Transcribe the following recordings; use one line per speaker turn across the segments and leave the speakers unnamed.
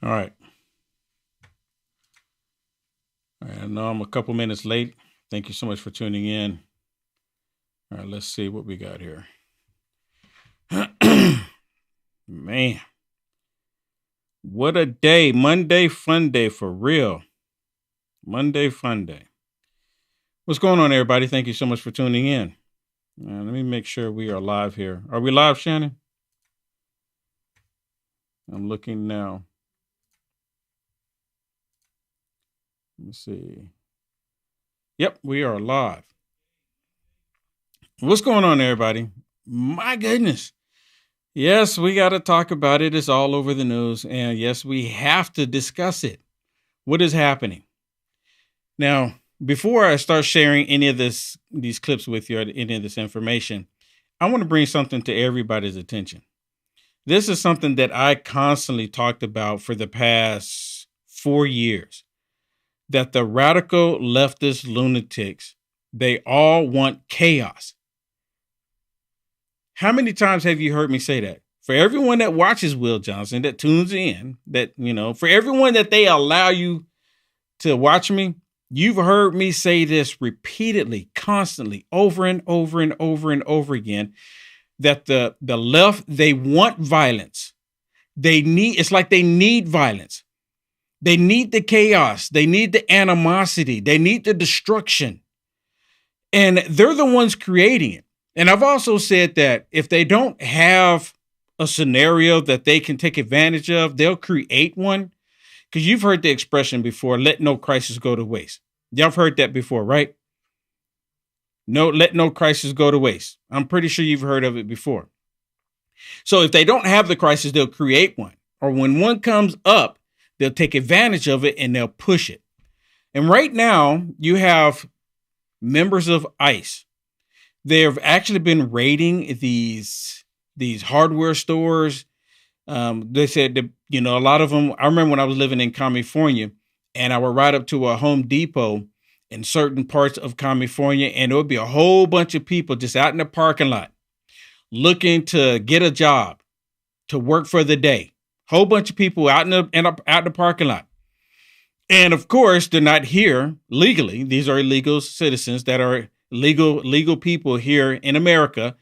All right. All right. I know I'm a couple minutes late. Thank you so much for tuning in. All right. Let's see what we got here. Man, what a day. Monday fun day for real. Monday fun day. What's going on, everybody? Thank you so much for tuning in. Let me make sure we are live here. Are we live, Shannon? I'm looking now. Let me see. Yep, we are live. What's going on, everybody? My goodness. Yes, we got to talk about it. It's all over the news. And yes, we have to discuss it. What is happening? Now, before I start sharing any of these clips with you or any of this information, I want to bring something to everybody's attention. This is something that I constantly talked about for the past 4 years, that the radical leftist lunatics, they all want chaos. How many times have you heard me say that? For everyone that watches Will Johnson, that tunes in, that, for everyone that they allow you to watch me, you've heard me say this repeatedly, constantly, over and over and over and over again, that the left, they want violence. It's like they need violence. They need the chaos. They need the animosity. They need the destruction. And they're the ones creating it. And I've also said that if they don't have a scenario that they can take advantage of, they'll create one. Because you've heard the expression before, let no crisis go to waste. Y'all have heard that before, right? No, let no crisis go to waste. I'm pretty sure you've heard of it before. So if they don't have the crisis, they'll create one. Or when one comes up, they'll take advantage of it and they'll push it. And right now, you have members of ICE. They've actually been raiding these hardware stores. They said that, a lot of them, I remember when I was living in California and I would ride up to a Home Depot in certain parts of California, and there would be a whole bunch of people just out in the parking lot looking to get a job, to work for the day. Whole bunch of people out in the parking lot. And of course, they're not here legally. These are illegal citizens that are legal people here in America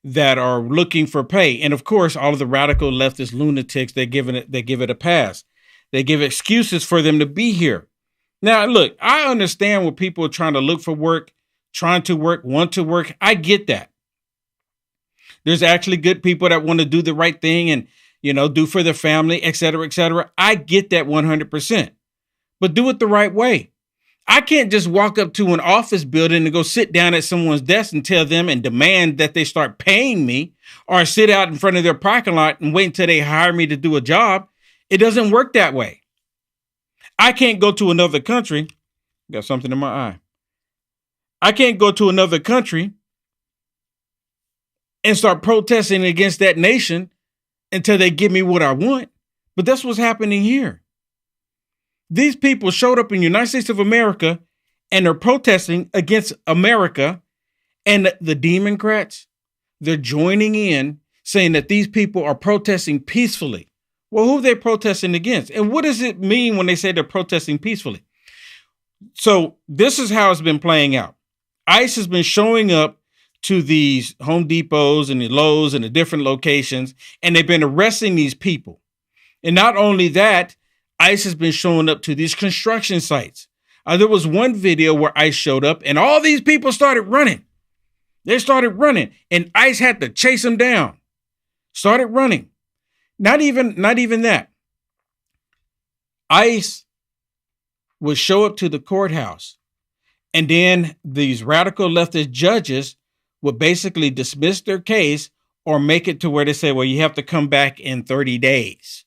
that are looking for pay. And of course, all of the radical leftist lunatics, they give it a pass. They give excuses for them to be here. Now, look, I understand when people are trying to look for work, trying to work, want to work. I get that. There's actually good people that want to do the right thing and, do for their family, et cetera, et cetera. I get that 100%, but do it the right way. I can't just walk up to an office building and go sit down at someone's desk and tell them and demand that they start paying me, or sit out in front of their parking lot and wait until they hire me to do a job. It doesn't work that way. I can't go to another country. Got something in my eye. I can't go to another country and start protesting against that nation until they give me what I want. But that's what's happening here. These people showed up in the United States of America and they're protesting against America, and the Democrats, they're joining in saying that these people are protesting peacefully. Well, who are they protesting against? And what does it mean when they say they're protesting peacefully? So this is how it's been playing out. ICE has been showing up to these Home Depots and the Lowe's and the different locations, and they've been arresting these people. And not only that, ICE has been showing up to these construction sites. There was one video where ICE showed up and all these people started running. They started running and ICE had to chase them down. Started running. Not even that. ICE would show up to the courthouse, and then these radical leftist judges would basically dismiss their case or make it to where they say, well, you have to come back in 30 days,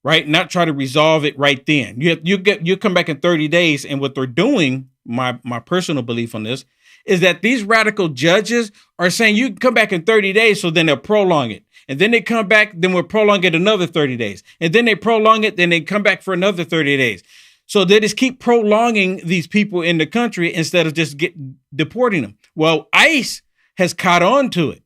right? Not try to resolve it right then. You come back in 30 days. And what they're doing, my personal belief on this, is that these radical judges are saying you can come back in 30 days. So then they'll prolong it. And then they come back, then we'll prolong it another 30 days. And then they prolong it, then they come back for another 30 days. So they just keep prolonging these people in the country instead of just deporting them. Well, ICE has caught on to it.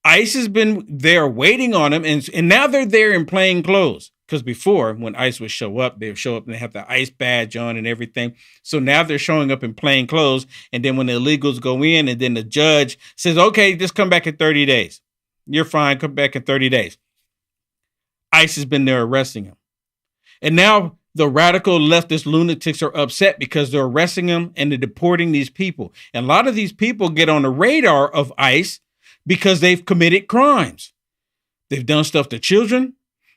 ICE has been there waiting on them, and now they're there in plain clothes. Because before, when ICE would show up, they would show up and they have the ICE badge on and everything. So now they're showing up in plain clothes. And then when the illegals go in, and then the judge says, okay, just come back in 30 days. You're fine. Come back in 30 days. ICE has been there arresting them. And now the radical leftist lunatics are upset because they're arresting them and they're deporting these people. And a lot of these people get on the radar of ICE because they've committed crimes. They've done stuff to children.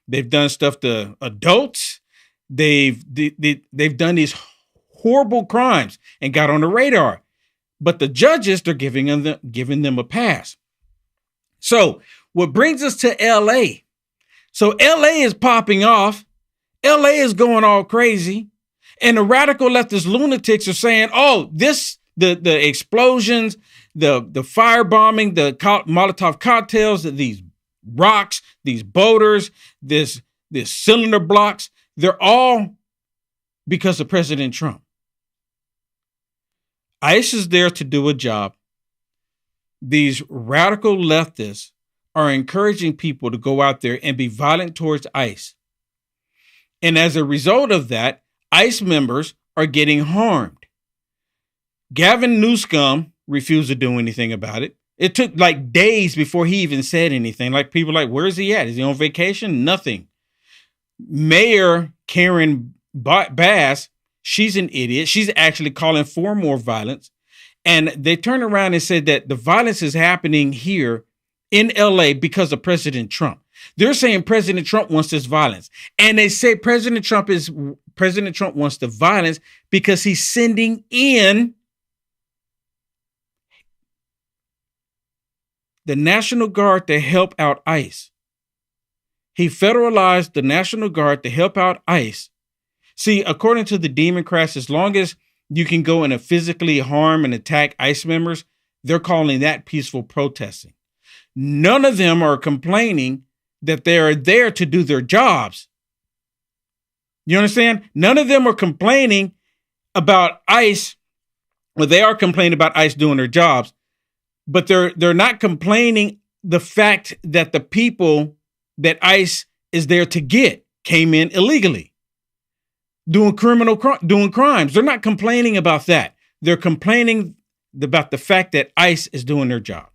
They've done stuff to adults. They've done these horrible crimes and got on the radar. But the judges, they're giving them a pass. So what brings us to LA? So LA is popping off. LA is going all crazy. And the radical leftist lunatics are saying, oh, the explosions, the firebombing, the Molotov cocktails, these rocks, these boulders, this cylinder blocks, they're all because of President Trump. ICE is there to do a job. These radical leftists are encouraging people to go out there and be violent towards ICE. And as a result of that, ICE members are getting harmed. Gavin Newsom refused to do anything about it. It took like days before he even said anything. Like people like, where's he at? Is he on vacation? Nothing. Mayor Karen Bass, she's an idiot. She's actually calling for more violence. And they turned around and said that the violence is happening here in LA because of President Trump. They're saying President Trump wants this violence. And they say President Trump wants the violence because he's sending in the National Guard to help out ICE. He federalized the National Guard to help out ICE. See, according to the Democrats, as long as you can go and physically harm and attack ICE members, they're calling that peaceful protesting. None of them are complaining that they're there to do their jobs. You understand? None of them are complaining about ICE. Well, they are complaining about ICE doing their jobs, but they're not complaining the fact that the people that ICE is there to get came in illegally, doing crimes. They're not complaining about that. They're complaining about the fact that ICE is doing their job.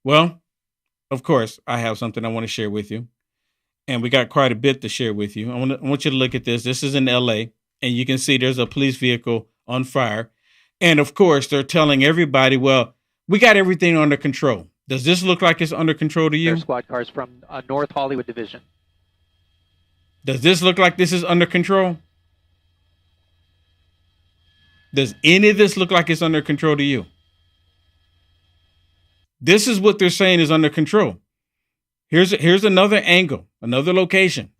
Well, of course, I have something I want to share with you. And we got quite a bit to share with you. I want you to look at this. This is in LA, and you can see there's a police vehicle on fire. And of course, they're telling everybody, well, we got everything under control. Does this look like it's under control to you?
Air squad cars from North Hollywood Division.
Does this look like this is under control? Does any of this look like it's under control to you? This is what they're saying is under control. Here's another angle, another location.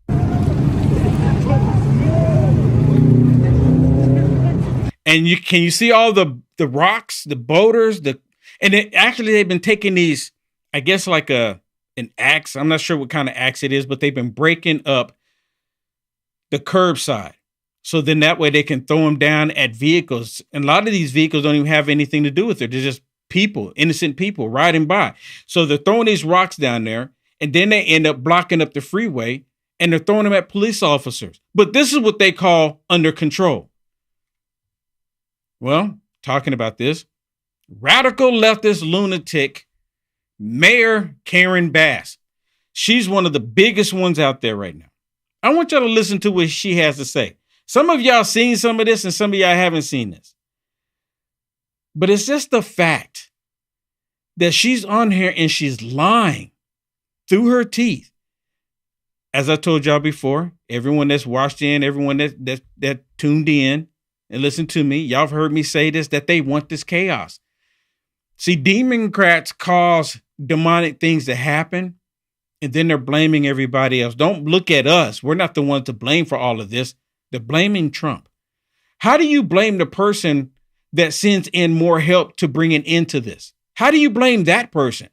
And can you see all the rocks, the boulders, they've been taking these, I guess like an axe. I'm not sure what kind of axe it is, but they've been breaking up the curbside. So then that way they can throw them down at vehicles. And a lot of these vehicles don't even have anything to do with it. They're just people, innocent people riding by. So they're throwing these rocks down there, and then they end up blocking up the freeway, and they're throwing them at police officers. But this is what they call under control. Well, talking about this, radical leftist lunatic Mayor Karen Bass. She's one of the biggest ones out there right now. I want y'all to listen to what she has to say. Some of y'all seen some of this and some of y'all haven't seen this. But it's just the fact that she's on here and she's lying through her teeth. As I told y'all before, everyone that's watched in, everyone that tuned in and listened to me, y'all have heard me say this, that they want this chaos. See, Democrats cause demonic things to happen, and then they're blaming everybody else. Don't look at us. We're not the ones to blame for all of this. They're blaming Trump. How do you blame the person that sends in more help to bring an end to this? How do you blame that person?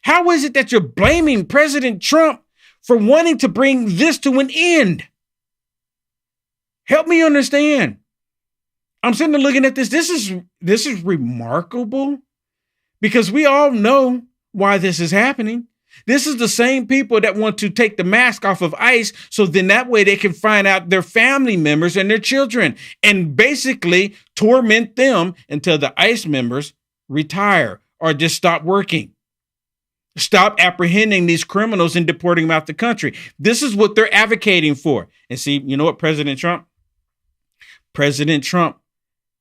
How is it that you're blaming President Trump for wanting to bring this to an end? Help me understand. I'm sitting there looking at this. This is remarkable because we all know why this is happening. This is the same people that want to take the mask off of ICE so then that way they can find out their family members and their children and basically torment them until the ICE members retire or just stop working. Stop apprehending these criminals and deporting them out the country. This is what they're advocating for. And see, you know what, President Trump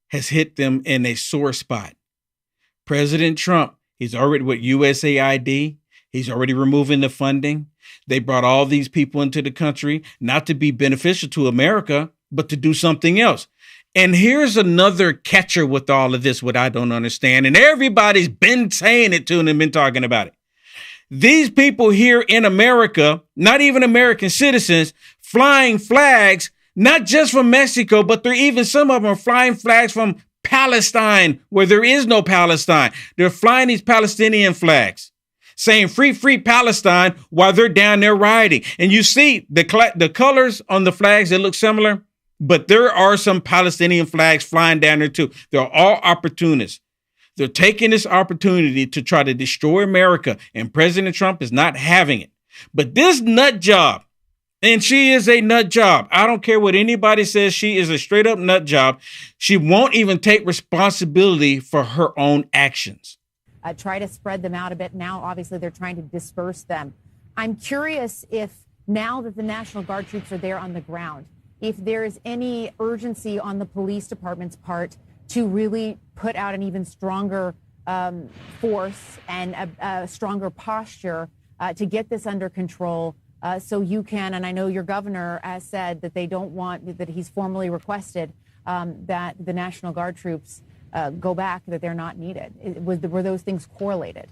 has hit them in a sore spot. President Trump, he's already with USAID. He's already removing the funding. They brought all these people into the country, not to be beneficial to America, but to do something else. And here's another catcher with all of this, what I don't understand. And everybody's been saying it to them and been talking about it. These people here in America, not even American citizens, flying flags, not just from Mexico, but they're even some of them are flying flags from Palestine, where there is no Palestine. They're flying these Palestinian flags, saying free, free Palestine while they're down there rioting. And you see the colors on the flags, they look similar, but there are some Palestinian flags flying down there too. They're all opportunists. They're taking this opportunity to try to destroy America, and President Trump is not having it. But this nut job, and she is a nut job. I don't care what anybody says. She is a straight up nut job. She won't even take responsibility for her own actions.
Try to spread them out a bit. Now, obviously, they're trying to disperse them. I'm curious if now that the National Guard troops are there on the ground, if there is any urgency on the police department's part to really put out an even stronger force and a stronger posture to get this under control. So you can, and I know your governor has said that they don't want, that he's formally requested that the National Guard troops go back, that they're not needed. Were those things correlated?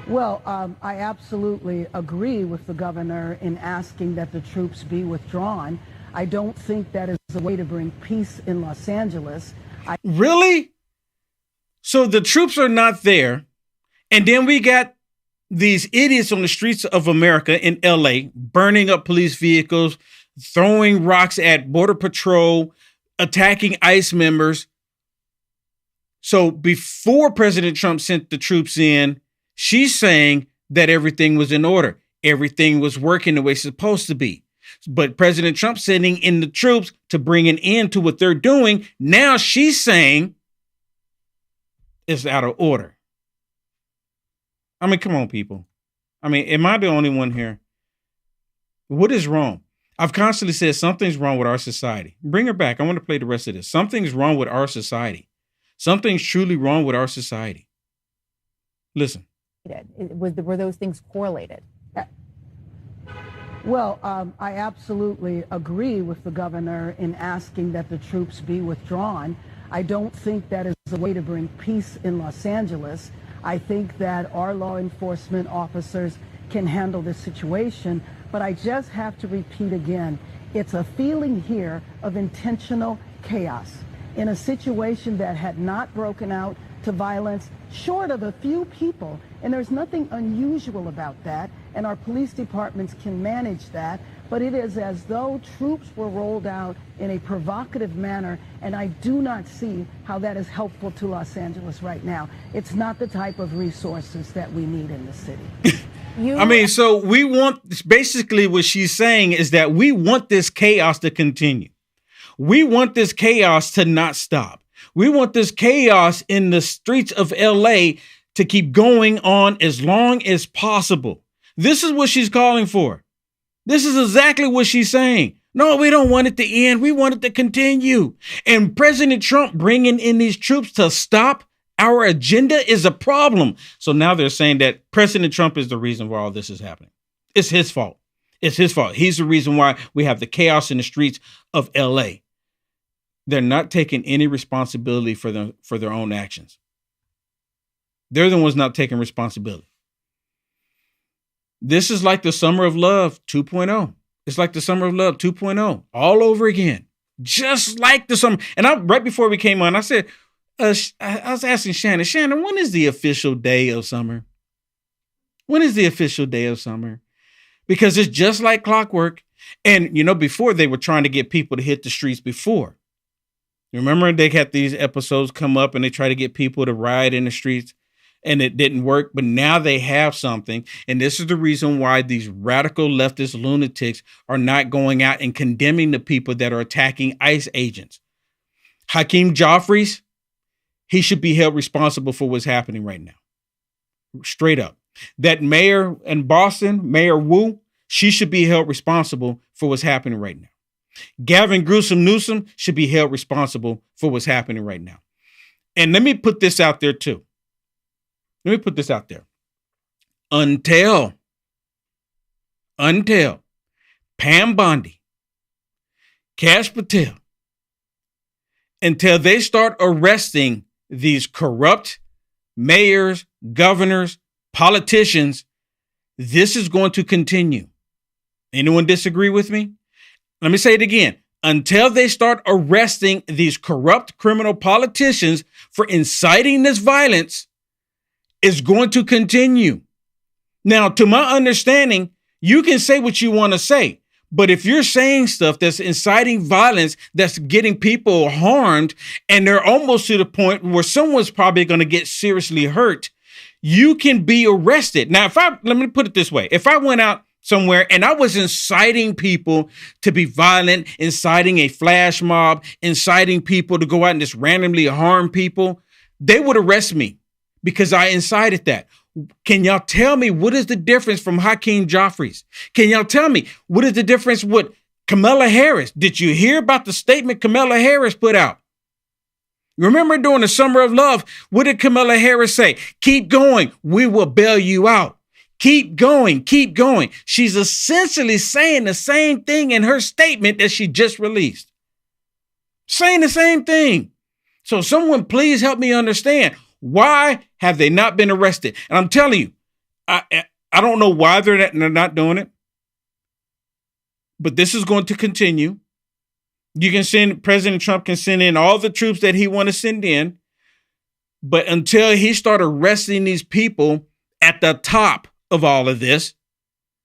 Well, I absolutely agree with the governor in asking that the troops be withdrawn. I don't think that is a way to bring peace in Los Angeles.
Really? So the troops are not there. And then we got these idiots on the streets of America in LA, burning up police vehicles, throwing rocks at Border Patrol, attacking ICE members. So before President Trump sent the troops in, she's saying that everything was in order. Everything was working the way it's supposed to be. But President Trump sending in the troops to bring an end to what they're doing. Now she's saying it's out of order. I mean, come on, people. I mean, am I the only one here? What is wrong? I've constantly said something's wrong with our society. Bring her back. I want to play the rest of this. Something's wrong with our society. Something's truly wrong with our society. Listen.
Were those things correlated?
Well, I absolutely agree with the governor in asking that the troops be withdrawn. I don't think that is a way to bring peace in Los Angeles. I think that our law enforcement officers can handle this situation, but I just have to repeat again, it's a feeling here of intentional chaos in a situation that had not broken out to violence, short of a few people, and there's nothing unusual about that, and our police departments can manage that, but it is as though troops were rolled out in a provocative manner, and I do not see how that is helpful to Los Angeles right now. It's not the type of resources that we need in the city.
I mean, so we want, basically what she's saying is that we want this chaos to continue. We want this chaos to not stop. We want this chaos in the streets of LA to keep going on as long as possible. This is what she's calling for. This is exactly what she's saying. No, we don't want it to end. We want it to continue. And President Trump bringing in these troops to stop our agenda is a problem. So now they're saying that President Trump is the reason why all this is happening. It's his fault. It's his fault. He's the reason why we have the chaos in the streets of LA. They're not taking any responsibility for their own actions. They're the ones not taking responsibility. This is like the Summer of Love 2.0. It's like the Summer of Love 2.0 all over again. Just like the summer. And right before we came on, I said, I was asking Shannon, when is the official day of summer? When is the official day of summer? Because it's just like clockwork. And, you know, before they were trying to get people to hit the streets before. You remember they had these episodes come up and they try to get people to riot in the streets. and it didn't work, but now they have something. And this is the reason why these radical leftist lunatics are not going out and condemning the people that are attacking ICE agents. Hakeem Jeffries, he should be held responsible for what's happening right now. Straight up. That mayor in Boston, Mayor Wu, she should be held responsible for what's happening right now. Gavin Newsom should be held responsible for what's happening right now. And let me put this out there too. Until Pam Bondi, Kash Patel, until they start arresting these corrupt mayors, governors, politicians, this is going to continue. Anyone disagree with me? Let me say it again. Until they start arresting these corrupt criminal politicians for inciting this violence, it's going to continue. Now, to my understanding, you can say what you want to say, but if you're saying stuff that's inciting violence, that's getting people harmed, and they're almost to the point where someone's probably going to get seriously hurt, you can be arrested. Now, let me put it this way. If I went out somewhere and I was inciting people to be violent, inciting a flash mob, inciting people to go out and just randomly harm people, they would arrest me because I incited that. Can y'all tell me what is the difference from Hakeem Jeffries? Can y'all tell me what is the difference with Kamala Harris? Did you hear about the statement Kamala Harris put out? Remember during the Summer of Love, what did Kamala Harris say? Keep going. We will bail you out. Keep going. Keep going. She's essentially saying the same thing in her statement that she just released. Saying the same thing. So someone please help me understand. Why have they not been arrested? And I'm telling you, I don't know why they're not doing it, but this is going to continue. President Trump can send in all the troops that he want to send in, but until he start arresting these people at the top of all of this,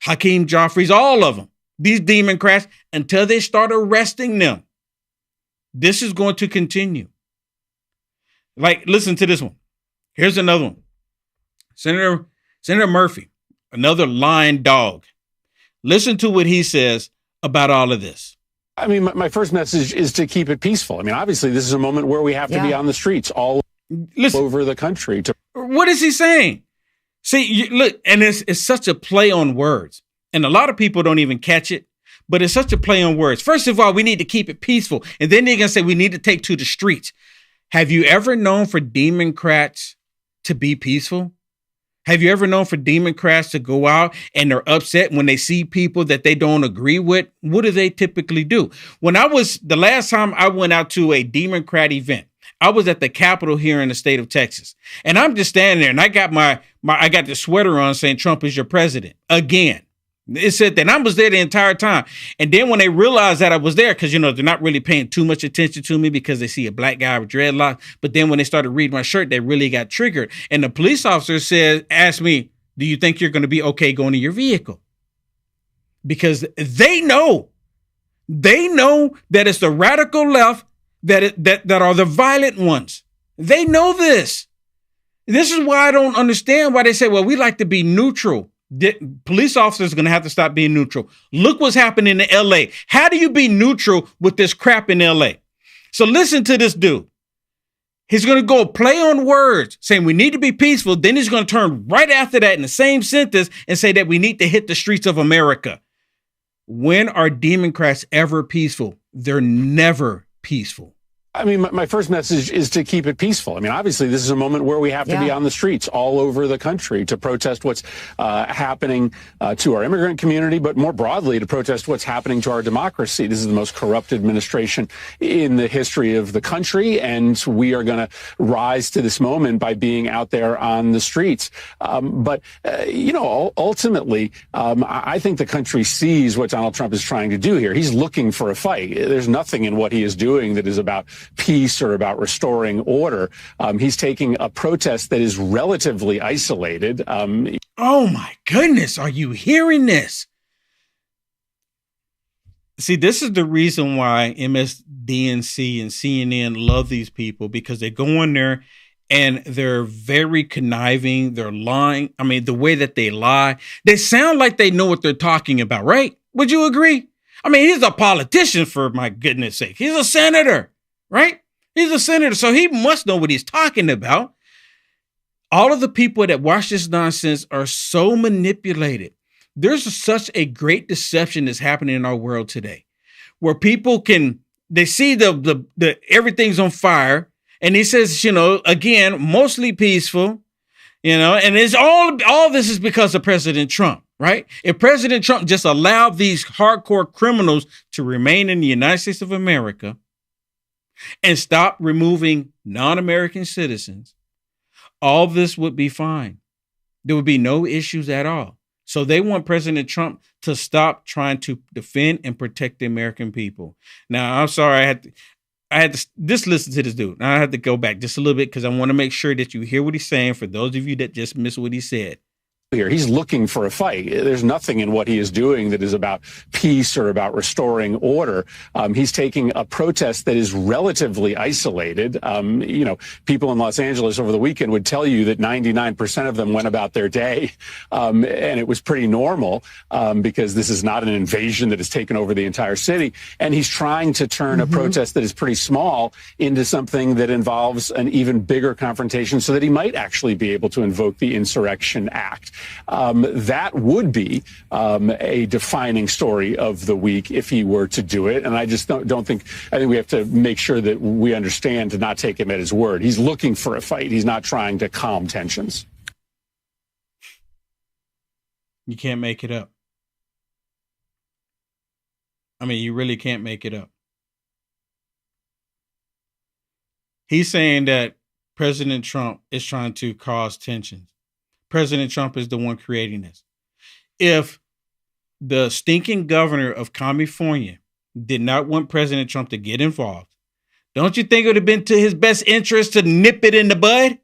Hakeem Jeffries, all of them, these Democrats, until they start arresting them, this is going to continue. Like, listen to this one. Here's another one. Senator Murphy, another lying dog. Listen to what he says about all of this.
I mean, my first message is to keep it peaceful. I mean, obviously, this is a moment where we have to be on the streets all over the country.
What is he saying? See, look, and it's such a play on words. And a lot of people don't even catch it, but it's such a play on words. First of all, we need to keep it peaceful. And then they're going to say we need to take to the streets. Have you ever known for Democrats to be peaceful? Have you ever known for Democrats to go out and they're upset when they see people that they don't agree with? What do they typically do? The last time I went out to a Democrat event, I was at the Capitol here in the state of Texas, and I'm just standing there, and I got I got the sweater on saying Trump is your president again. It said that I was there the entire time. And then when they realized that I was there, because, they're not really paying too much attention to me because they see a black guy with dreadlocks. But then when they started reading my shirt, they really got triggered. And the police officer asked me, do you think you're going to be okay going to your vehicle? Because they know that it's the radical left that are the violent ones. They know this. This is why I don't understand why they say, well, we like to be neutral. Police officers are going to have to stop being neutral. Look what's happening in LA. How do you be neutral with this crap in LA? So listen to this dude. He's going to go play on words saying we need to be peaceful. Then he's going to turn right after that in the same sentence and say that we need to hit the streets of America. When are Democrats ever peaceful? They're never peaceful.
I mean, my first message is to keep it peaceful. I mean, obviously, this is a moment where we have to be on the streets all over the country to protest what's happening to our immigrant community, but more broadly to protest what's happening to our democracy. This is the most corrupt administration in the history of the country, and we are going to rise to this moment by being out there on the streets. But ultimately, I think the country sees what Donald Trump is trying to do here. He's looking for a fight. There's nothing in what he is doing that is about peace or about restoring order. He's taking a protest that is relatively isolated.
Oh my goodness. Are you hearing this? See, this is the reason why MSDNC and CNN love these people, because they go in there and they're very conniving. They're lying. I mean, the way that they lie, they sound like they know what they're talking about, right? Would you agree? I mean, he's a politician, for my goodness sake. He's a senator, right? He's a senator, so he must know what he's talking about. All of the people that watch this nonsense are so manipulated. There's such a great deception that's happening in our world today, where people they see the everything's on fire, and he says, again, mostly peaceful, and it's all this is because of President Trump, right? If President Trump just allowed these hardcore criminals to remain in the United States of America and stop removing non-American citizens, all this would be fine. There would be no issues at all. So they want President Trump to stop trying to defend and protect the American people. Now, I'm sorry, I had to just listen to this dude. Now I had to go back just a little bit because I want to make sure that you hear what he's saying for those of you that just missed what he said.
Here, he's looking for a fight. There's nothing in what he is doing that is about peace or about restoring order. He's taking a protest that is relatively isolated. People in Los Angeles over the weekend would tell you that 99% of them went about their day, and it was pretty normal because this is not an invasion that has taken over the entire city. And he's trying to turn a protest that is pretty small into something that involves an even bigger confrontation so that he might actually be able to invoke the Insurrection Act. That would be a defining story of the week if he were to do it. And I just don't think, I think we have to make sure that we understand to not take him at his word. He's looking for a fight. He's not trying to calm tensions.
You can't make it up. I mean, you really can't make it up. He's saying that President Trump is trying to cause tensions. President Trump is the one creating this. If the stinking governor of California did not want President Trump to get involved, don't you think it would have been to his best interest to nip it in the bud?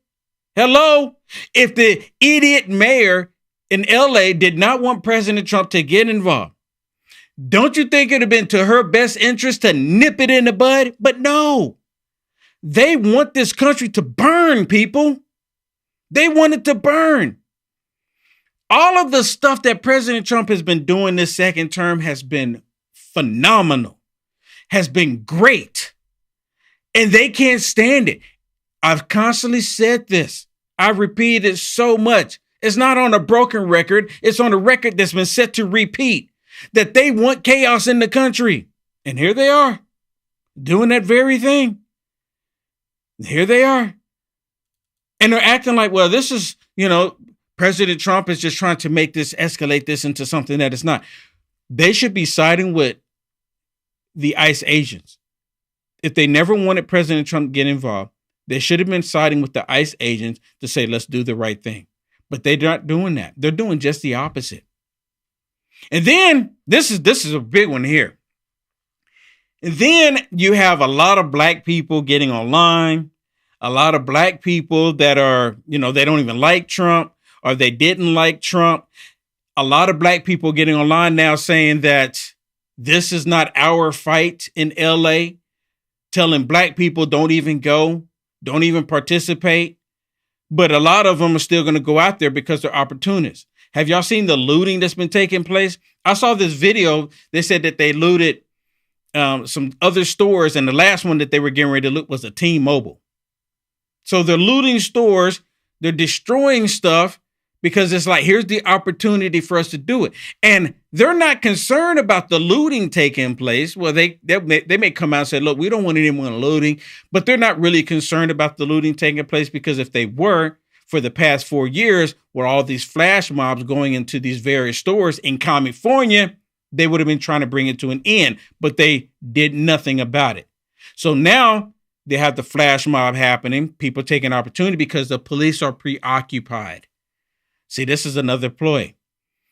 Hello? If the idiot mayor in LA did not want President Trump to get involved, don't you think it would have been to her best interest to nip it in the bud? But no, they want this country to burn, people. They want it to burn. All of the stuff that President Trump has been doing this second term has been phenomenal, has been great, and they can't stand it. I've constantly said this. I've repeated it so much. It's not on a broken record. It's on a record that's been set to repeat, that they want chaos in the country. And here they are doing that very thing. Here they are. And they're acting like, well, this is, President Trump is just trying to make this, escalate this into something that it's not. They should be siding with the ICE agents. If they never wanted President Trump to get involved, they should have been siding with the ICE agents to say, let's do the right thing. But they're not doing that. They're doing just the opposite. And then this is a big one here. And then you have a lot of black people getting online. A lot of black people that are, they don't even like Trump or they didn't like Trump. A lot of black people getting online now saying that this is not our fight in LA, telling black people don't even go, don't even participate. But a lot of them are still going to go out there because they're opportunists. Have y'all seen the looting that's been taking place? I saw this video. They said that they looted some other stores, and the last one that they were getting ready to loot was a T-Mobile. So they're looting stores, they're destroying stuff because it's like, here's the opportunity for us to do it. And they're not concerned about the looting taking place. Well, they may come out and say, look, we don't want anyone looting, but they're not really concerned about the looting taking place because if they were, for the past 4 years, where all these flash mobs going into these various stores in California, they would have been trying to bring it to an end, but they did nothing about it. So now they have the flash mob happening, people taking opportunity because the police are preoccupied. See, this is another ploy.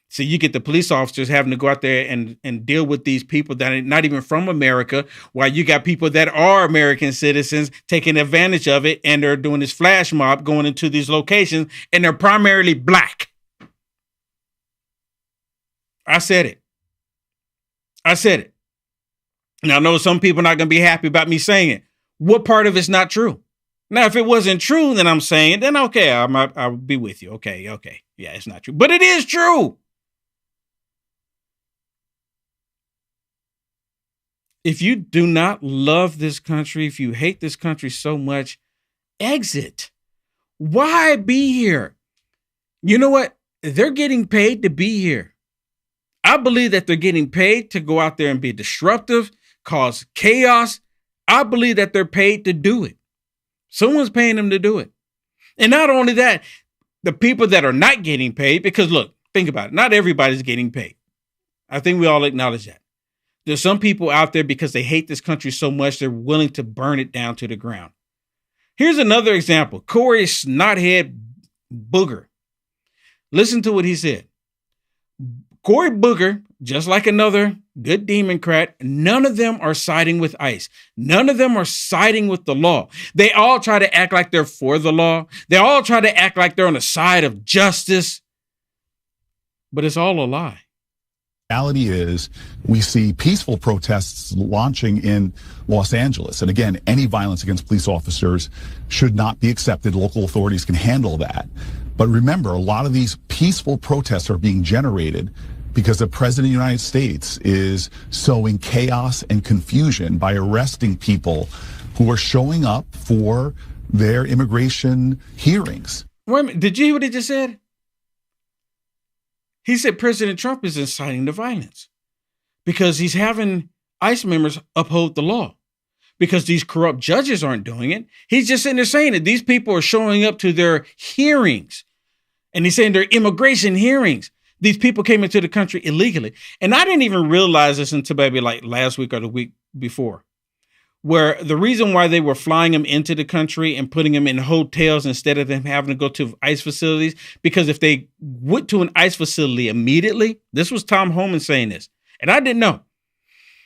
So you get the police officers having to go out there and deal with these people that are not even from America, while you got people that are American citizens taking advantage of it, and they're doing this flash mob going into these locations, and they're primarily black. I said it. Now, I know some people are not going to be happy about me saying it. What part of it's not true? Now, if it wasn't true, then I'm saying, then okay, I'll be with you. Okay. Yeah, it's not true. But it is true. If you do not love this country, if you hate this country so much, exit. Why be here? You know what? They're getting paid to be here. I believe that they're getting paid to go out there and be disruptive, cause chaos. I believe that they're paid to do it. Someone's paying them to do it. And not only that, the people that are not getting paid, because look, think about it. Not everybody's getting paid. I think we all acknowledge that. There's some people out there because they hate this country so much, they're willing to burn it down to the ground. Here's another example. Corey Snothead Booger. Listen to what he said. Cory Booger, just like another good Democrat, none of them are siding with ICE. None of them are siding with the law. They all try to act like they're for the law. They all try to act like they're on the side of justice. But it's all a lie.
Reality is we see peaceful protests launching in Los Angeles. And again, any violence against police officers should not be accepted. Local authorities can handle that. But remember, a lot of these peaceful protests are being generated because the president of the United States is sowing chaos and confusion by arresting people who are showing up for their immigration hearings.
Wait a minute, did you hear what he just said? He said President Trump is inciting the violence because he's having ICE members uphold the law because these corrupt judges aren't doing it. He's just sitting there saying that these people are showing up to their hearings, and he's saying their immigration hearings. These people came into the country illegally. And I didn't even realize this until maybe like last week or the week before, where the reason why they were flying them into the country and putting them in hotels instead of them having to go to ICE facilities, because if they went to an ICE facility immediately, this was Tom Homan saying this, and I didn't know.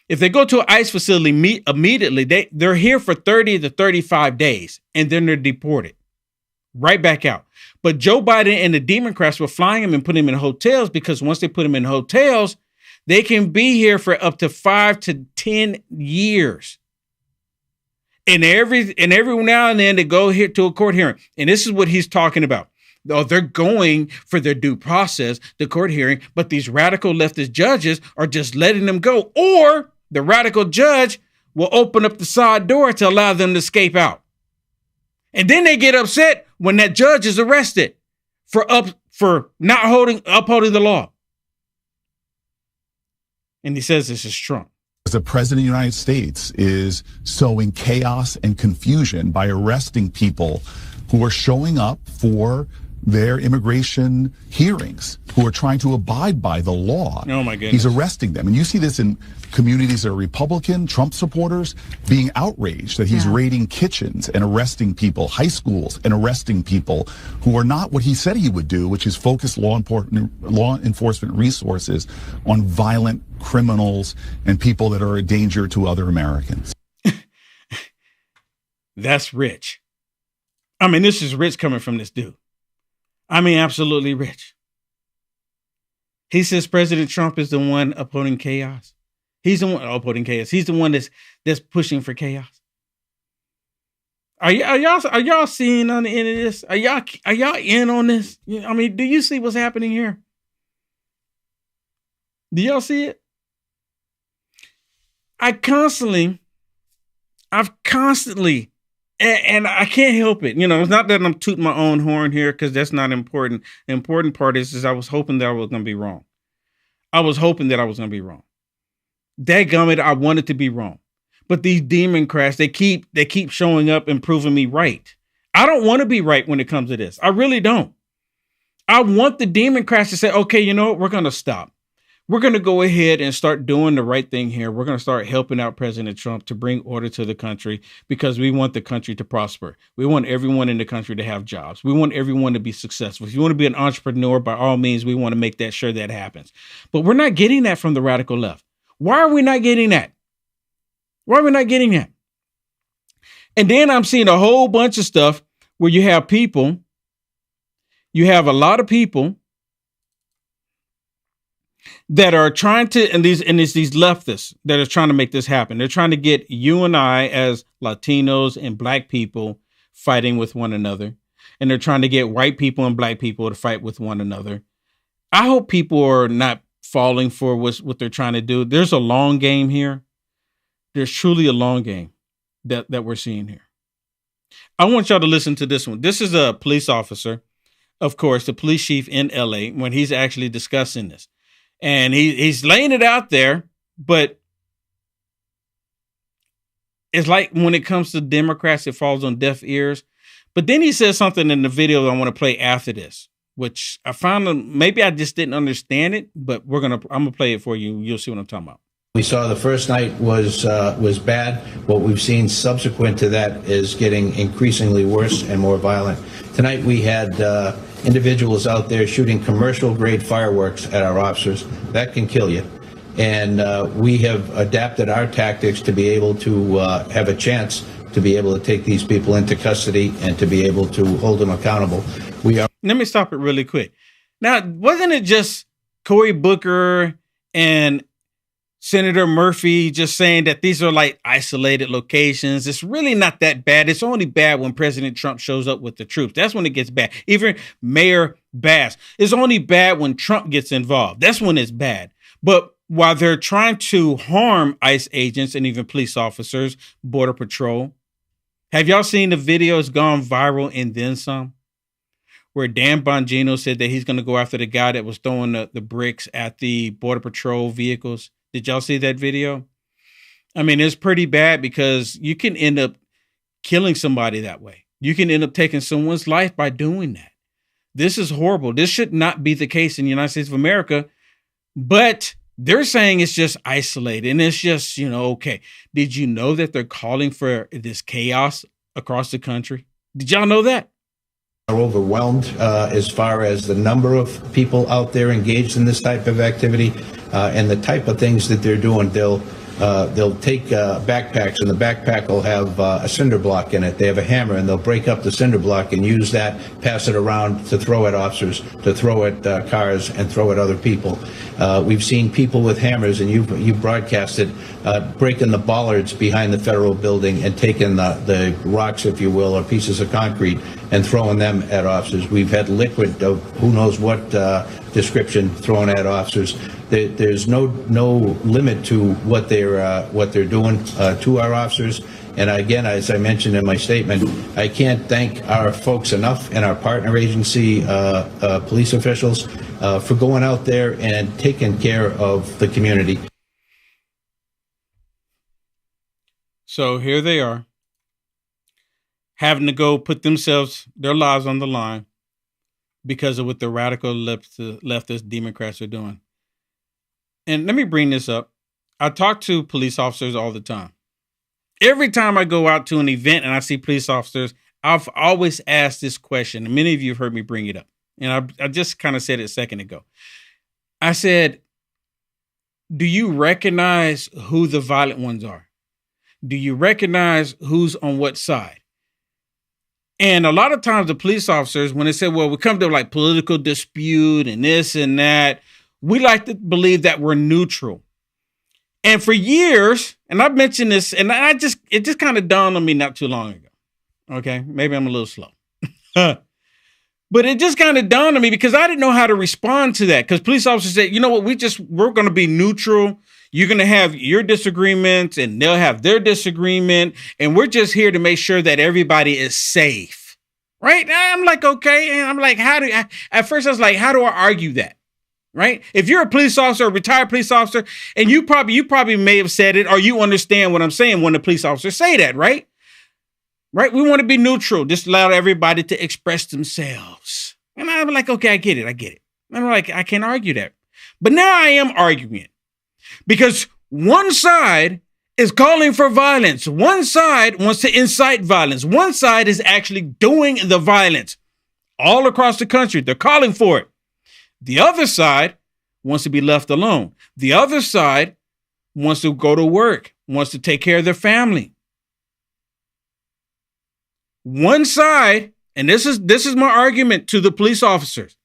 If they go to an ICE facility immediately, they're here for 30 to 35 days, and then they're deported right back out. But Joe Biden and the Democrats were flying them and putting them in hotels because once they put them in hotels, they can be here for up to 5 to 10 years. And every now and then they go here to a court hearing. And this is what he's talking about. Oh, they're going for their due process, the court hearing, but these radical leftist judges are just letting them go. Or the radical judge will open up the side door to allow them to escape out. And then they get upset when that judge is arrested for not upholding the law. And he says this is Trump.
The president of the United States is sowing chaos and confusion by arresting people who are showing up for their immigration hearings, who are trying to abide by the law.
Oh, my goodness.
He's arresting them. And you see this in communities that are Republican, Trump supporters, being outraged that he's raiding kitchens and arresting people, high schools and arresting people who are not what he said he would do, which is focus law enforcement resources on violent criminals and people that are a danger to other Americans.
That's rich. I mean, this is rich coming from this dude. I mean, absolutely rich. He says President Trump is the one upholding chaos. He's the one upholding chaos. He's the one that's pushing for chaos. Are y'all seeing on the end of this? Are y'all in on this? I mean, do you see what's happening here? Do y'all see it? I've constantly, and I can't help it. You know, it's not that I'm tooting my own horn here because that's not important. The important part is I was hoping that I was going to be wrong. Dadgummit, I wanted to be wrong. But these Democrats, they keep showing up and proving me right. I don't want to be right when it comes to this. I really don't. I want the Democrats to say, okay, you know what? We're going to stop. We're going to go ahead and start doing the right thing here. We're going to start helping out President Trump to bring order to the country because we want the country to prosper. We want everyone in the country to have jobs. We want everyone to be successful. If you want to be an entrepreneur, by all means, we want to make that sure that happens. But we're not getting that from the radical left. Why are we not getting that? And then I'm seeing a whole bunch of stuff where you have a lot of people that are trying to, and it's these leftists that are trying to make this happen. They're trying to get you and I as Latinos and Black people fighting with one another, and they're trying to get white people and black people to fight with one another. I hope people are not falling for what they're trying to do. There's a long game here. There's truly a long game that we're seeing here. I want y'all to listen to this one. This is a police officer, of course, the police chief in LA, when he's actually discussing this. And he's laying it out there, but it's like when it comes to Democrats, it falls on deaf ears. But then he says something in the video that I want to play after this, which I found maybe I just didn't understand it, but I'm gonna play it for you. You'll see what I'm talking about.
We saw the first night was bad. What we've seen subsequent to that is getting increasingly worse and more violent. Tonight we had individuals out there shooting commercial-grade fireworks at our officers. That can kill you. And we have adapted our tactics to be able to have a chance to be able to take these people into custody and to be able to hold them accountable. Let
me stop it really quick. Now, wasn't it just Cory Booker and Senator Murphy just saying that these are like isolated locations? It's really not that bad. It's only bad when President Trump shows up with the troops. That's when it gets bad. Even Mayor Bass. It's only bad when Trump gets involved. That's when it's bad. But while they're trying to harm ICE agents and even police officers, Border Patrol, have y'all seen the videos gone viral and then some? Where Dan Bongino said that he's going to go after the guy that was throwing the bricks at the Border Patrol vehicles. Did y'all see that video? I mean, it's pretty bad because you can end up killing somebody that way. You can end up taking someone's life by doing that. This is horrible. This should not be the case in the United States of America, but they're saying it's just isolated and it's just, okay. Did you know that they're calling for this chaos across the country? Did y'all know that?
Are overwhelmed as far as the number of people out there engaged in this type of activity and the type of things that they're doing. They'll take backpacks, and the backpack will have a cinder block in it. They have a hammer, and they'll break up the cinder block and use that, pass it around to throw at officers, to throw at cars, and throw at other people. We've seen people with hammers, and you broadcasted, breaking the bollards behind the federal building and taking the rocks, if you will, or pieces of concrete, and throwing them at officers. We've had liquid of who knows what description thrown at officers. There's no limit to what they're doing to our officers. And again, as I mentioned in my statement, I can't thank our folks enough and our partner agency police officials for going out there and taking care of the community.
So here they are, having to go put their lives on the line because of what the radical leftist Democrats are doing. And let me bring this up. I talk to police officers all the time. Every time I go out to an event and I see police officers, I've always asked this question. And many of you have heard me bring it up. And I just kind of said it a second ago. I said, do you recognize who the violent ones are? Do you recognize who's on what side? And a lot of times the police officers, when they say, well, we come to like political dispute and this and that, we like to believe that we're neutral. And for years, and I've mentioned this, and it just kind of dawned on me not too long ago. Okay, maybe I'm a little slow. But it just kind of dawned on me because I didn't know how to respond to that. Because police officers said, you know what, we're going to be neutral. You're going to have your disagreements and they'll have their disagreement. And we're just here to make sure that everybody is safe. Right? And I'm like, okay. And I'm like, at first I was like, how do I argue that? Right? If you're a police officer, a retired police officer, and you probably may have said it, or you understand what I'm saying when the police officers say that, right? Right? We want to be neutral. Just allow everybody to express themselves. And I'm like, okay, I get it. And I'm like, I can't argue that. But now I am arguing it. Because one side is calling for violence. One side wants to incite violence. One side is actually doing the violence. All across the country, they're calling for it. The other side wants to be left alone. The other side wants to go to work, wants to take care of their family. One side, and this is my argument to the police officers.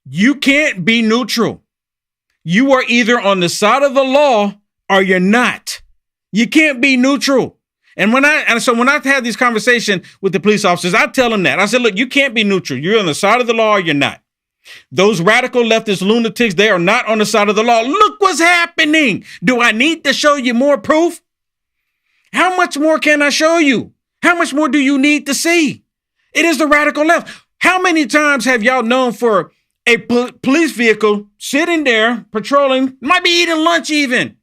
You can't be neutral. You are either on the side of the law or you're not. You can't be neutral. And when I have these conversations with the police officers, I tell them that. I said, look, you can't be neutral. You're on the side of the law or you're not. Those radical leftist lunatics, they are not on the side of the law. Look what's happening. Do I need to show you more proof? How much more can I show you? How much more do you need to see? It is the radical left. How many times have y'all known for a police vehicle sitting there patrolling, might be eating lunch even,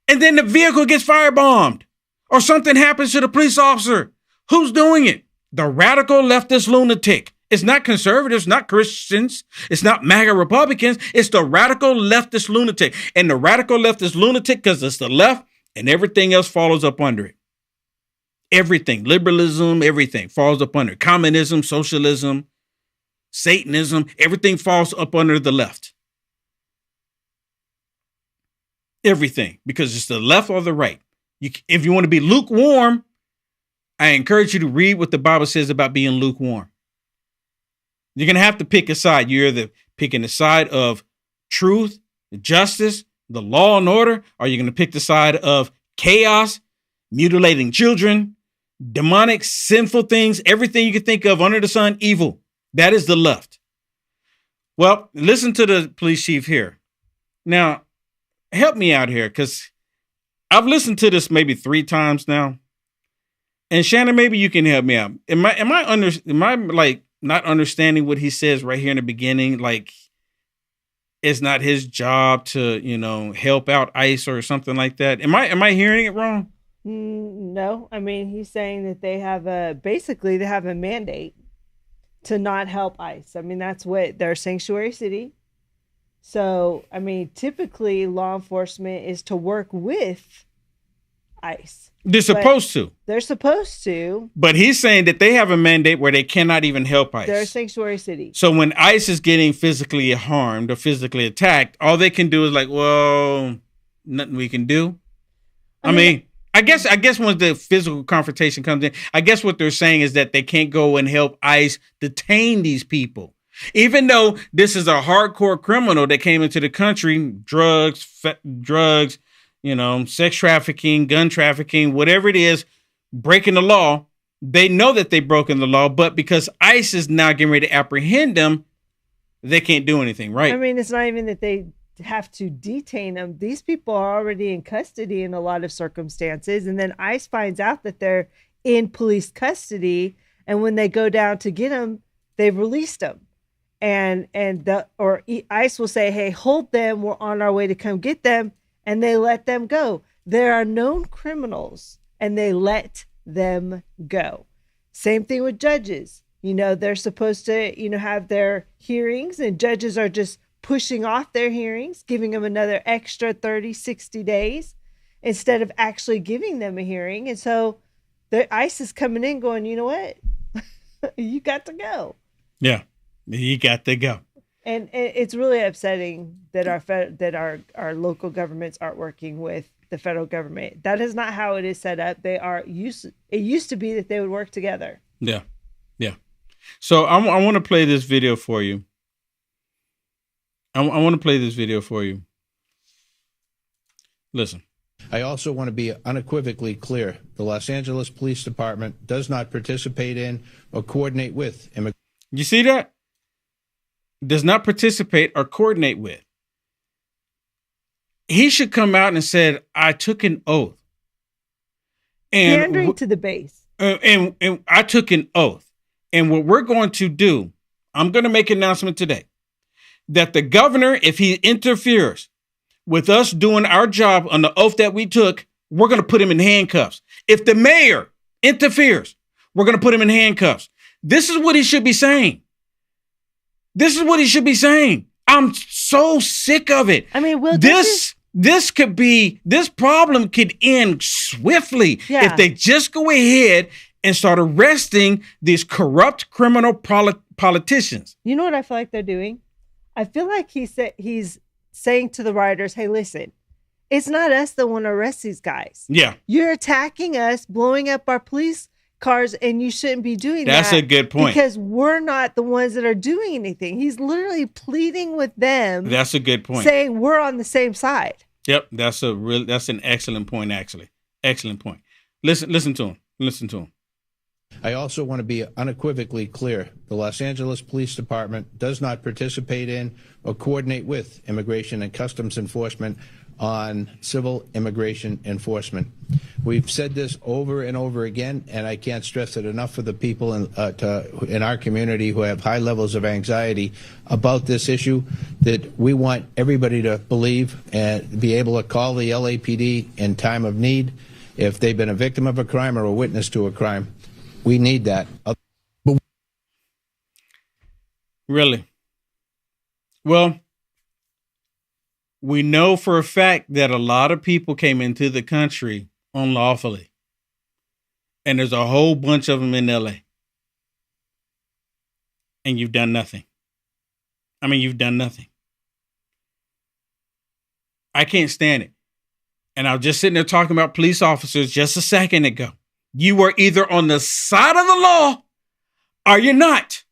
and then the vehicle gets firebombed or something happens to the police officer? Who's doing it? The radical leftist lunatic. It's not conservatives, not Christians. It's not MAGA Republicans. It's the radical leftist lunatic. And the radical leftist lunatic, because it's the left and everything else follows up under it. Everything, liberalism, everything falls up under it. Communism, socialism, Satanism, everything falls up under the left. Everything, because it's the left or the right. If you want to be lukewarm, I encourage you to read what the Bible says about being lukewarm. You're going to have to pick a side. You're either picking the side of truth, justice, the law and order, or you're going to pick the side of chaos, mutilating children, demonic, sinful things, everything you can think of under the sun, evil. That is the left. Well, listen to the police chief here. Now, help me out here, because I've listened to this maybe 3 times now. And Shannon, maybe you can help me out. Am I like not understanding what he says right here in the beginning? Like, it's not his job to, help out ICE or something like that. Am I hearing it wrong?
No. I mean, he's saying that they have a mandate to not help ICE. I mean, that's what they're a sanctuary city. So, I mean, typically law enforcement is to work with ICE.
They're supposed to.
They're supposed to.
But he's saying that they have a mandate where they cannot even help ICE.
They're a sanctuary city.
So when ICE is getting physically harmed or physically attacked, all they can do is like, well, nothing we can do. I mean, I guess once the physical confrontation comes in, I guess what they're saying is that they can't go and help ICE detain these people. Even though this is a hardcore criminal that came into the country, drugs, sex trafficking, gun trafficking, whatever it is, breaking the law, they know that they've broken the law, but because ICE is now getting ready to apprehend them, they can't do anything, right?
I mean, it's not even that they have to detain them. These people are already in custody in a lot of circumstances, and then ICE finds out that they're in police custody, and when they go down to get them, they've released them. And ICE will say, hey, hold them, we're on our way to come get them, and they let them go. There are known criminals, and they let them go. Same thing with judges. They're supposed to, have their hearings, and judges are just pushing off their hearings, giving them another extra 30, 60 days instead of actually giving them a hearing. And so the ICE is coming in going, you know what? You got to go.
Yeah, you got to go.
And it's really upsetting that our local governments aren't working with the federal government. That is not how it is set up. It used to be that they would work together.
Yeah. Yeah. So I want to play this video for you. I want to play this video for you. Listen.
I also want to be unequivocally clear. The Los Angeles Police Department does not participate in or coordinate with immigrants.
You see that? Does not participate or coordinate with. He should come out and said, I took an oath. And
pandering to the base.
And I took an oath. And what we're going to do, I'm going to make an announcement today that the governor, if he interferes with us doing our job on the oath that we took, we're going to put him in handcuffs. If the mayor interferes, we're going to put him in handcuffs. This is what he should be saying. This is what he should be saying. I'm so sick of it.
I mean,
this problem could end swiftly if they just go ahead and start arresting these corrupt criminal politicians.
You know what I feel like they're doing? I feel like he's saying to the rioters, hey, listen, it's not us that want to arrest these guys.
Yeah.
You're attacking us, blowing up our police cars, and you shouldn't be doing that.
That's a good point.
Because we're not the ones that are doing anything. He's literally pleading with them.
That's a good point.
Saying we're on the same side.
Yep. That's an excellent point, actually. Excellent point. Listen to him. Listen to him.
I also want to be unequivocally clear. The Los Angeles Police Department does not participate in or coordinate with Immigration and Customs Enforcement on civil immigration enforcement. We've said this over and over again, and I can't stress it enough for the people in our community who have high levels of anxiety about this issue, that we want everybody to believe and be able to call the LAPD in time of need if they've been a victim of a crime or a witness to a crime. We need that.
Really? Well, we know for a fact that a lot of people came into the country unlawfully. And there's a whole bunch of them in LA. And you've done nothing. I mean, you've done nothing. I can't stand it. And I was just sitting there talking about police officers just a second ago. You are either on the side of the law or you're not.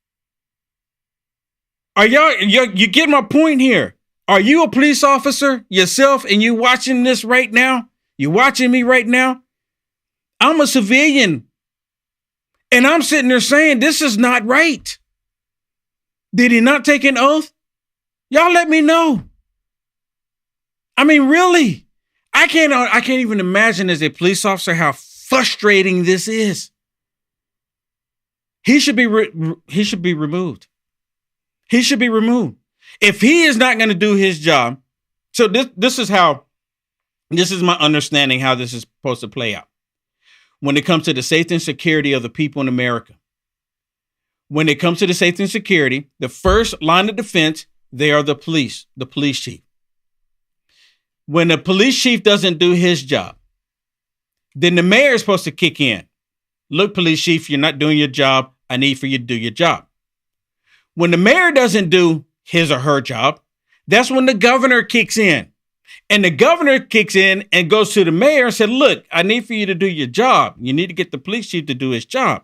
Are you get my point here? Are you a police officer yourself and you watching this right now? You watching me right now? I'm a civilian. And I'm sitting there saying this is not right. Did he not take an oath? Y'all let me know. I mean, really? I can't even imagine as a police officer how frustrating this is. He should be removed. He should be removed. If he is not going to do his job, so this is my understanding how this is supposed to play out. When it comes to the safety and security of the people in America, when it comes to the safety and security, the first line of defense, they are the police chief. When the police chief doesn't do his job, then the mayor is supposed to kick in. Look, police chief, you're not doing your job. I need for you to do your job. When the mayor doesn't do his or her job, that's when the governor kicks in. And the governor kicks in and goes to the mayor and said, look, I need for you to do your job. You need to get the police chief to do his job.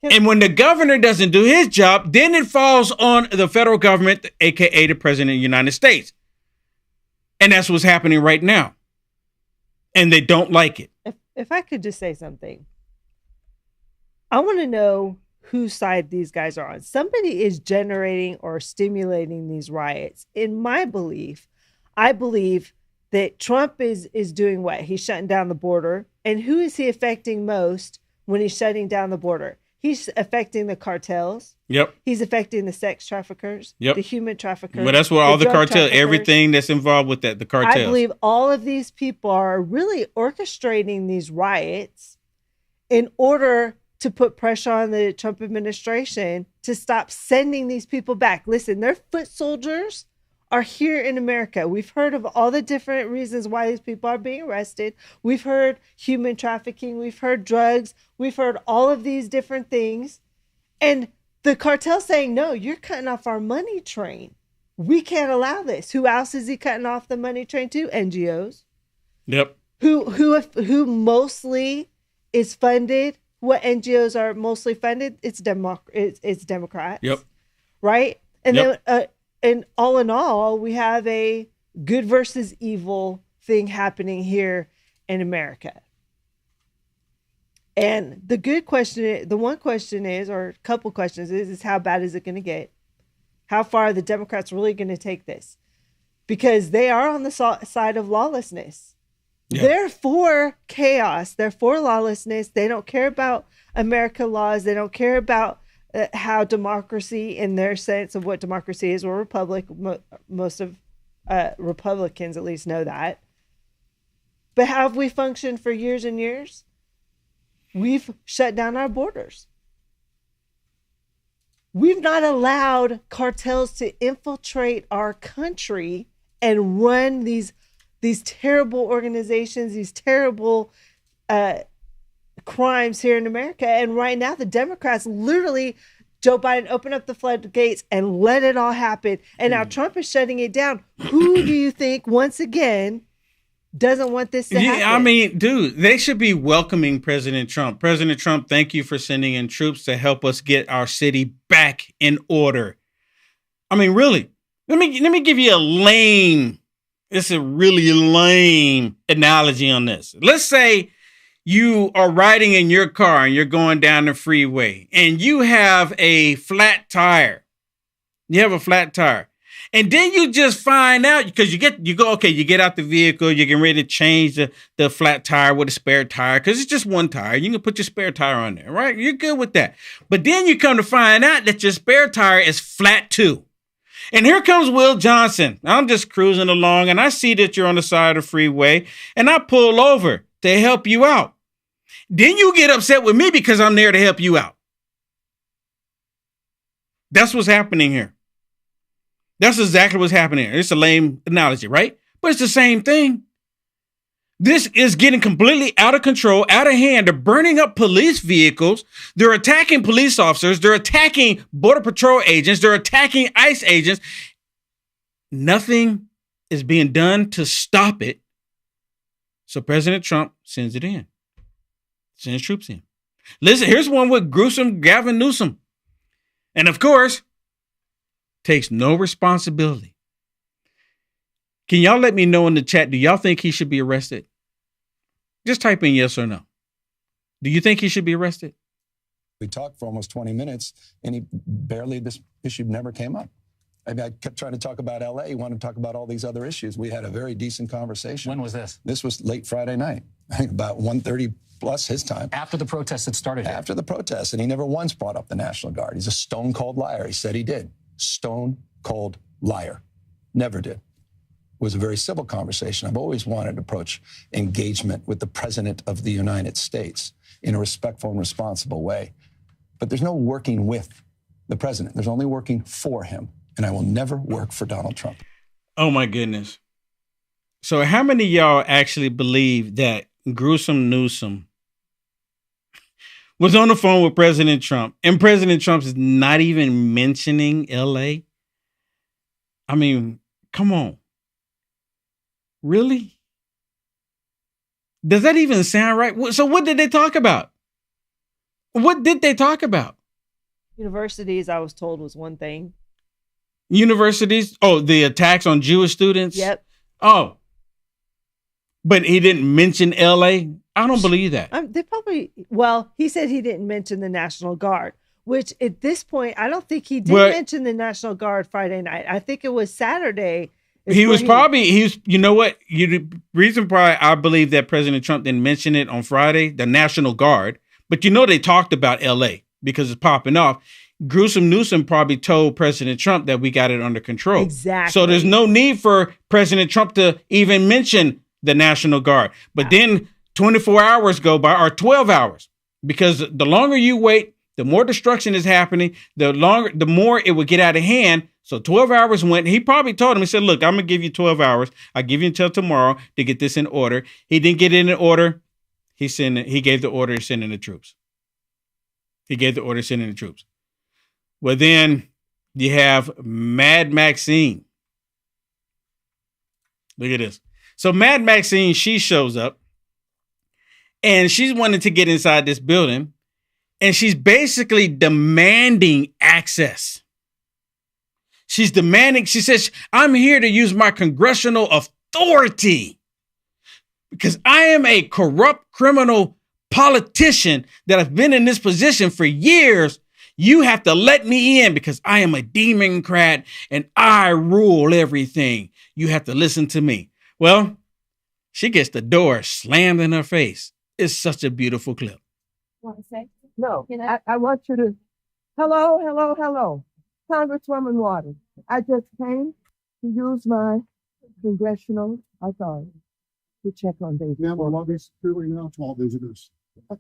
Yep. And when the governor doesn't do his job, then it falls on the federal government, aka the president of the United States. And that's what's happening right now. And they don't like it.
If I could just say something, I want to know whose side these guys are on. Somebody is generating or stimulating these riots. In my belief, I believe that Trump is doing what? He's shutting down the border. And who is he affecting most when he's shutting down the border? He's affecting the cartels.
Yep.
He's affecting the sex traffickers. Yep. The human traffickers.
Well, that's what all the cartels, everything that's involved with that, the cartels.
I believe all of these people are really orchestrating these riots in order to put pressure on the Trump administration to stop sending these people back. Listen, their foot soldiers are here in America. We've heard of all the different reasons why these people are being arrested. We've heard human trafficking. We've heard drugs. We've heard all of these different things. And the cartel saying, no, you're cutting off our money train. We can't allow this. Who else is he cutting off the money train to? NGOs.
Yep.
Who mostly is funded. What NGOs are mostly funded? It's Democrats.
Yep.
Right? And
yep.
Then, and all in all, we have a good versus evil thing happening here in America. And the one question is, or a couple questions is how bad is it going to get? How far are the Democrats really going to take this? Because they are on the side of lawlessness. Yeah. They're for chaos. They're for lawlessness. They don't care about American laws. They don't care about how democracy, in their sense of what democracy is, or republic. Most of Republicans at least know that. But how have we functioned for years and years? We've shut down our borders. We've not allowed cartels to infiltrate our country and run these terrible organizations, these terrible crimes here in America. And right now, the Democrats literally, Joe Biden opened up the floodgates and let it all happen. And now Trump is shutting it down. Who do you think, once again, doesn't want this to happen?
I mean, dude, they should be welcoming President Trump. President Trump, thank you for sending in troops to help us get our city back in order. I mean, really, let me give you a lame It's a really lame analogy on this. Let's say you are riding in your car and you're going down the freeway and you have a flat tire. You have a flat tire. And then you just find out because you get out the vehicle, you're getting ready to change the flat tire with a spare tire because it's just one tire. You can put your spare tire on there, right? You're good with that. But then you come to find out that your spare tire is flat too. And here comes Will Johnson. I'm just cruising along and I see that you're on the side of the freeway and I pull over to help you out. Then you get upset with me because I'm there to help you out. That's what's happening here. That's exactly what's happening here. It's a lame analogy, right? But it's the same thing. This is getting completely out of control, out of hand. They're burning up police vehicles. They're attacking police officers. They're attacking Border Patrol agents. They're attacking ICE agents. Nothing is being done to stop it. So President Trump sends it in. Sends troops in. Listen, here's one with gruesome Gavin Newsom. And of course, takes no responsibility. Can y'all let me know in the chat, do y'all think he should be arrested? Just type in yes or no. Do you think he should be arrested?
We talked for almost 20 minutes and this issue never came up. I mean, I kept trying to talk about LA. He wanted to talk about all these other issues. We had a very decent conversation.
When was this?
This was late Friday night, I think about 1:30 plus his time.
After the protests had started here.
After the protests, and he never once brought up the National Guard. He's a stone cold liar. He said he did. Stone cold liar. Never did. It was a very civil conversation. I've always wanted to approach engagement with the President of the United States in a respectful and responsible way. But there's no working with the President. There's only working for him. And I will never work for Donald Trump.
Oh, my goodness. So how many of y'all actually believe that gruesome Newsom was on the phone with President Trump and President Trump is not even mentioning LA? I mean, come on. Really? Does that even sound right? So what did they talk about? What did they talk about?
Universities, I was told, was one thing.
Universities? Oh, the attacks on Jewish students?
Yep.
Oh. But he didn't mention LA? I don't believe that.
He said he didn't mention the National Guard, which at this point, I don't think he did mention the National Guard Friday night. I think it was Saturday. You know what? The reason why I believe that President Trump didn't mention it on Friday, the National Guard, but they talked about LA because it's popping off. Gruesome Newsom probably told President Trump that we got it under control. Exactly.
So there's no need for President Trump to even mention the National Guard. But then 24 hours go by, or 12 hours, because the longer you wait, the more destruction is happening, the more it will get out of hand. So 12 hours went. He probably told him, he said, look, I'm going to give you 12 hours. I'll give you until tomorrow to get this in order. He didn't get it in order. He gave the order sending the troops. Well, then you have Mad Maxine. Look at this. So Mad Maxine, she shows up and she's wanting to get inside this building and she's basically demanding access. She says, I'm here to use my congressional authority because I am a corrupt criminal politician that have been in this position for years. You have to let me in because I am a Democrat and I rule everything. You have to listen to me. Well, she gets the door slammed in her face. It's such a beautiful clip.
Want to say? No, I want you to, hello. Congresswoman Waters, I just came to use my congressional authority to check on David.
We have a lobby securely now to all visitors.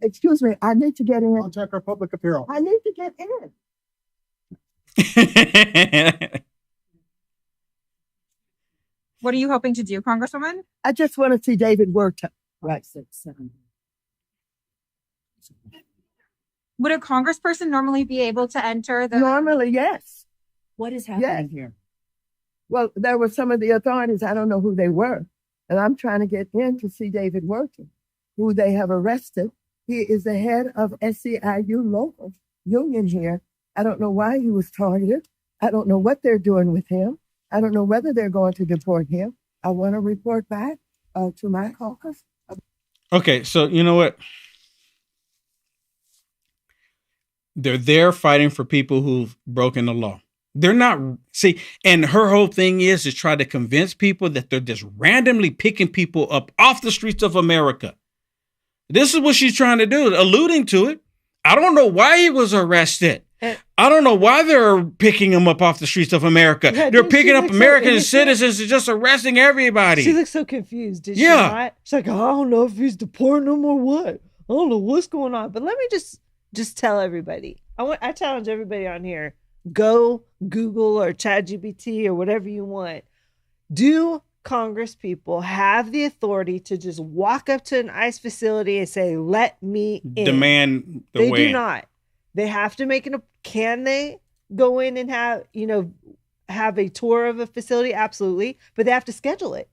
Excuse me, I need to get in.
Contact our public apparel.
I need to get in.
What are you hoping to do, Congresswoman?
I just want to see David Werta. Right, 6, 7.
Would a congressperson normally be able to enter the...
Normally, yes.
What is happening here?
Well, there were some of the authorities, I don't know who they were, and I'm trying to get in to see David Werta, who they have arrested. He is the head of SEIU local union here. I don't know why he was targeted. I don't know what they're doing with him. I don't know whether they're going to deport him. I want to report back to my caucus.
Okay, so you know what? They're there fighting for people who've broken the law. They're not, see, and her whole thing is to try to convince people that they're just randomly picking people up off the streets of America. This is what she's trying to do, alluding to it. I don't know why he was arrested. I don't know why they're picking him up off the streets of America.
Yeah,
they're picking up American
so
citizens and just arresting everybody.
She looks so confused, did she not? She's like, I don't know if he's deporting them or what. I don't know what's going on. But let me just tell everybody. I challenge everybody on here. Go Google or ChatGPT or whatever you want. Do Congress people have the authority to just walk up to an ICE facility and say, let me in?
Demand the
They
way
do not. They have to make can they go in and have a tour of a facility? Absolutely. But they have to schedule it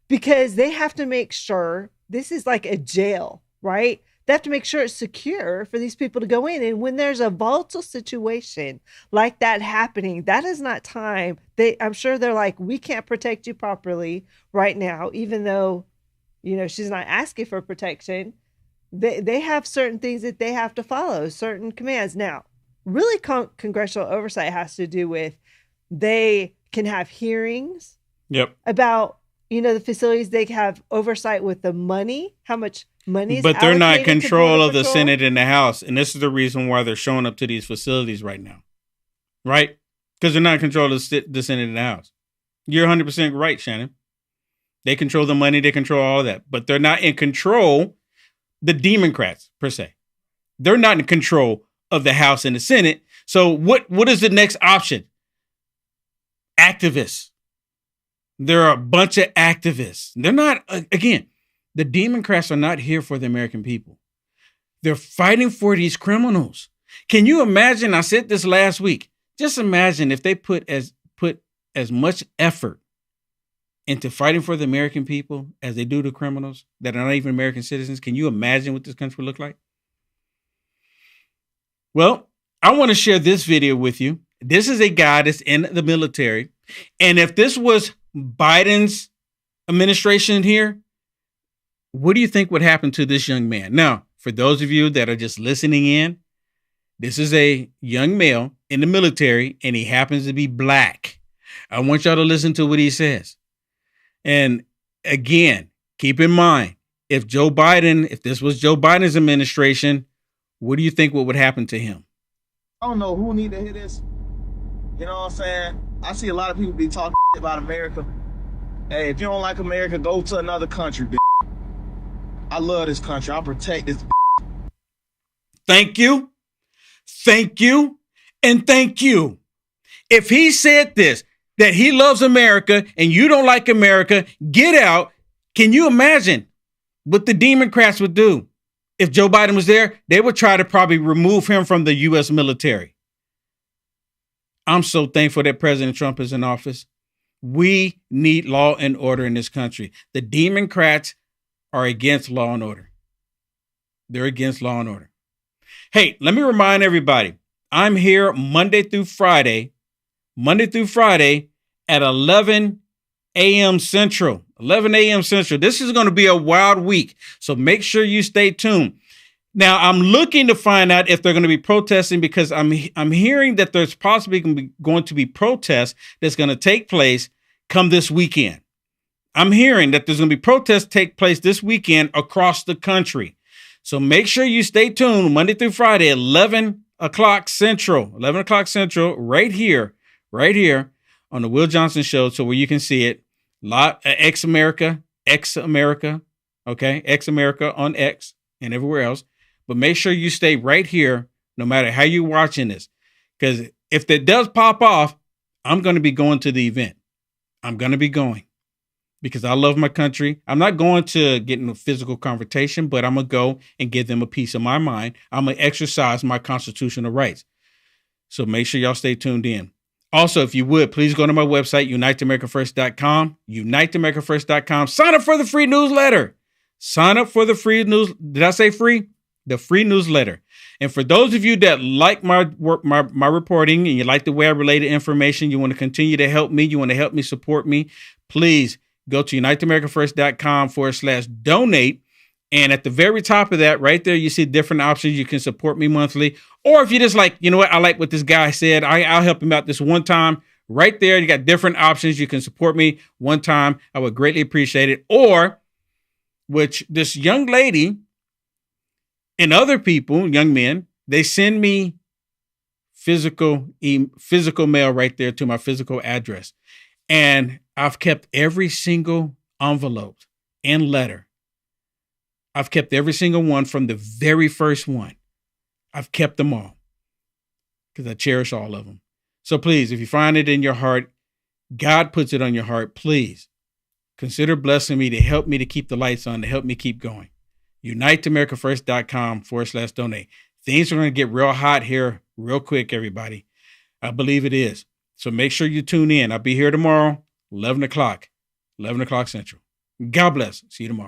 because they have to make sure this is like a jail, right? They have to make sure it's secure for these people to go in. And when there's a volatile situation like that happening, that is not time. I'm sure they're like, we can't protect you properly right now, even though, she's not asking for protection. They have certain things that they have to follow, certain commands. Now, really congressional oversight has to do with they can have hearings about, the facilities. They have oversight with the money, how much money is
but they're not in
allocated to
control
Border
of the
Patrol.
Senate and the House. And this is the reason why they're showing up to these facilities right now. Right? Because they're not in control of the Senate and the House. You're 100% right, Shannon. They control the money. They control all of that. But they're not in control, the Democrats, per se. They're not in control of the House and the Senate. So what is the next option? Activists. There are a bunch of activists. They're not, again, the Democrats are not here for the American people. They're fighting for these criminals. Can you imagine? I said this last week. Just imagine if they put as much effort into fighting for the American people as they do the criminals that are not even American citizens. Can you imagine what this country would look like? Well, I want to share this video with you. This is a guy that's in the military. And if this was Biden's administration here, what do you think would happen to this young man? Now, for those of you that are just listening in, this is a young male in the military, and he happens to be black. I want y'all to listen to what he says. And again, keep in mind, if this was Joe Biden's administration, what do you think what would happen to him?
I don't know who need to hear this. You know what I'm saying? I see a lot of people be talking about America. Hey, if you don't like America, go to another country, bitch. I love this country. I'll protect this.
Thank you. Thank you. And thank you. If he said this, that he loves America and you don't like America, get out. Can you imagine what the Democrats would do? If Joe Biden was there, they would try to probably remove him from the U.S. military. I'm so thankful that President Trump is in office. We need law and order in this country. The Democrats are against law and order. They're against law and order. Hey, let me remind everybody, I'm here Monday through Friday at 11 a.m. Central. 11 a.m. Central. This is going to be a wild week, so make sure you stay tuned. Now, I'm looking to find out if they're going to be protesting because I'm hearing that there's possibly going to be protests that's going to take place come this weekend. I'm hearing that there's going to be protests take place this weekend across the country. So make sure you stay tuned Monday through Friday, 11 o'clock Central, right here on the Will Johnson Show. So where you can see it, X America, okay? X America on X and everywhere else. But make sure you stay right here, no matter how you're watching this. Because if that does pop off, I'm going to be going to the event. I'm going to be going because I love my country. I'm not going to get in a physical confrontation, but I'm going to go and give them a piece of my mind. I'm going to exercise my constitutional rights. So make sure y'all stay tuned in. Also, if you would, please go to my website, uniteamericanfirst.com, uniteamericanfirst.com. Sign up for the free newsletter. Sign up for the free news. Did I say free? The free newsletter. And for those of you that like my work, my reporting, and you like the way I relate information, you want to continue to help me, you want to help me support me, please go to uniteamericafirst.com/donate. And at the very top of that, right there, you see different options. You can support me monthly. Or if you just like, you know what, I like what this guy said, I'll help him out this one time. Right there, you got different options. You can support me one time. I would greatly appreciate it. Or, which this young lady and other people, young men, they send me physical mail right there to my physical address. And I've kept every single envelope and letter. I've kept every single one from the very first one. I've kept them all because I cherish all of them. So please, if you find it in your heart, God puts it on your heart, please consider blessing me to help me to keep the lights on, to help me keep going. uniteamericafirst.com/donate. Things are going to get real hot here real quick, everybody. I believe it is. So make sure you tune in. I'll be here tomorrow, 11 o'clock Central. God bless. See you tomorrow.